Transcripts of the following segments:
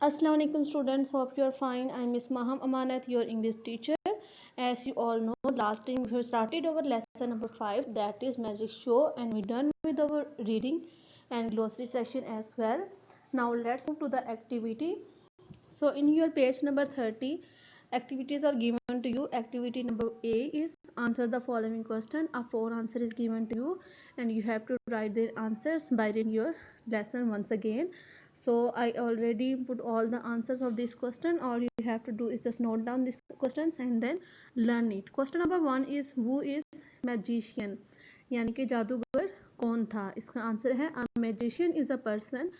Assalamu alaikum students, hope you are fine. I am Miss Maham Amanat, your English teacher. As you all know, last time we have started our lesson number 5, that is magic show, and we done with our reading and glossary section as well. Now let's move to the activity. So in your page number 30, activities are given to you. Activity number A is answer the following question. A 4 answer is given to you and you have to write their answers by reading your lesson once again. So I already put all the answers of this question. All you have to do is just note down these questions and then learn it. Question number 1 is who is magician? यानी कि जादूगर कौन था? इसका answer है a magician is a person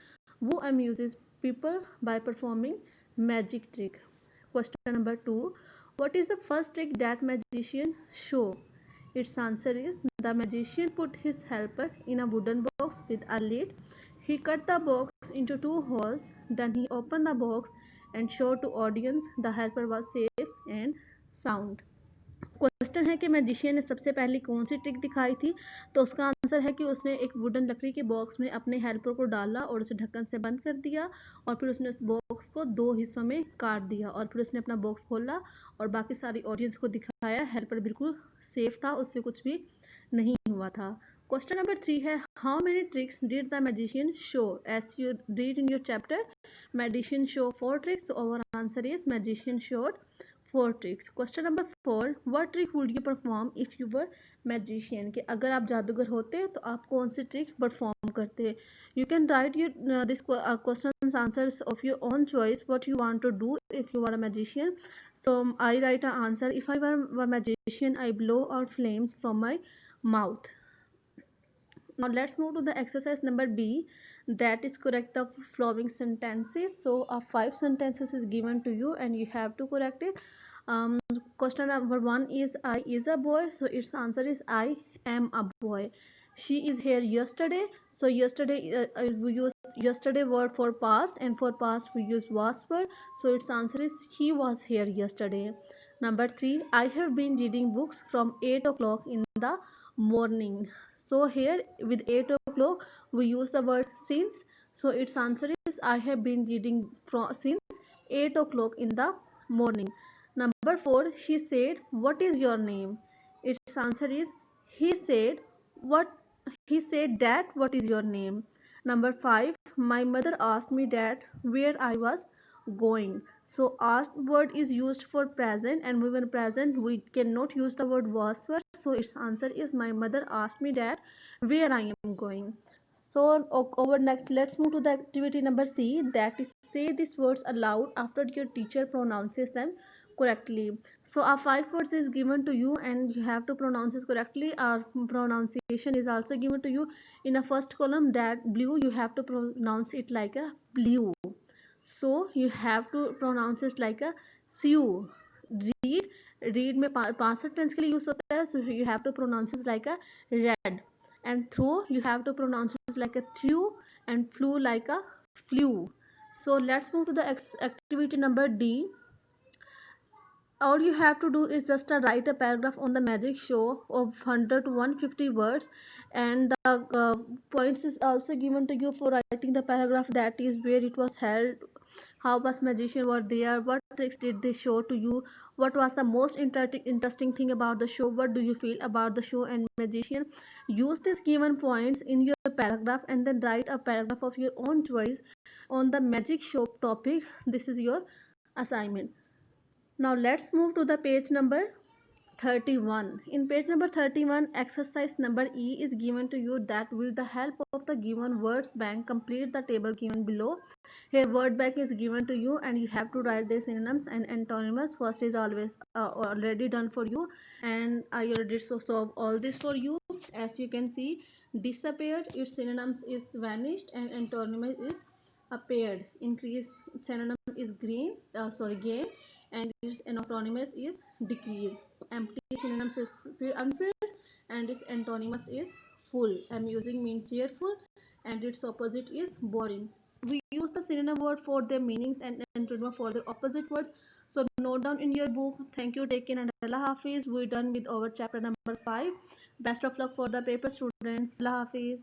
who amuses people by performing magic trick. Question number 2, what is the first trick that magician show? Its answer is the magician put his helper in a wooden box with a lid. He cut the box into 2 holes, then he opened the box and showed to audience the helper was safe and sound. Question है कि magician ने सबसे पहली कौन सी trick दिखाई थी? तो उसका आंसर है कि उसने एक वुडन लकड़ी के बॉक्स में अपने हेल्पर को डाला और उसे ढक्कन से बंद कर दिया और फिर उसने उस बॉक्स को 2 हिस्सों में काट दिया और फिर उसने अपना बॉक्स खोला और बाकी सारी ऑडियंस को दिखाया हेल्पर बिल्कुल सेफ था, उससे कुछ भी नहीं हुआ था. क्वेश्चन नंबर 3 है how many tricks did the magician show? As you read in your chapter, magician show 4 tricks. Our answer is magician showed 4 tricks. Question number 4, what trick would you perform if you were magician? कि अगर आप जादूगर होते तो आप कौन सी trick perform करते? You can write your this questions answers of your own choice what you want to do if you are a magician. So I write an answer, if I were a magician I blow out flames from my mouth. Now let's move to the exercise number B, that is correct the following sentences. So 5 sentences is given to you and you have to correct it. Question number 1 is I is a boy, so its answer is I am a boy. She is here yesterday, so yesterday we use yesterday word for past and for past we use was word, so its answer is he was here yesterday. Number 3, I have been reading books from 8 o'clock in the morning. So here with 8 o'clock we use the word since, so its answer is I have been reading from since 8 o'clock in the morning. Number 4, she said what is your name? Its answer is he said what he said that what is your name. Number 5, my mother asked me that where I was going. So asked word is used for present and when present we cannot use the word was word, so its answer is my mother asked me that where I am going. So over next let's move to the activity number C, that is say these words aloud after your teacher pronounces them correctly. So our 5 words is given to you and you have to pronounce it correctly. Our pronunciation is also given to you in a first column, that blue you have to pronounce it like a blue. So you have to pronounce it like a sew. Read में past tense के लिए use होता है, so you have to pronounce it like a red. And throw you have to pronounce it like a threw and flew like a flew. So let's move to the activity number D. All you have to do is just write a paragraph on the magic show of 100 to 150 words, and the points is also given to you for writing the paragraph, that is where it was held, how was magician were there, what tricks did they show to you, what was the most interesting thing about the show, what do you feel about the show and magician. Use these given points in your paragraph and then write a paragraph of your own choice on the magic show topic. This is your assignment. Now let's move to the page number 31. In page number 31, exercise number E is given to you, that with the help of the given words bank complete the table given below. Here word bank is given to you and you have to write the synonyms and antonyms. First is always already done for you and I already solve all this for you. As you can see, disappeared, its synonyms is vanished and antonyms is appeared. Increase synonym is gain, and its antonymous is decrease. Empty synonyms is unfilled and its antonymous is full. Amusing means cheerful and its opposite is boring. We use the synonym word for their meanings and antonym for their opposite words. So note down in your book. Thank you, take care, and Allah Hafiz. We're done with our chapter number 5. Best of luck for the paper, students. Allah Hafiz.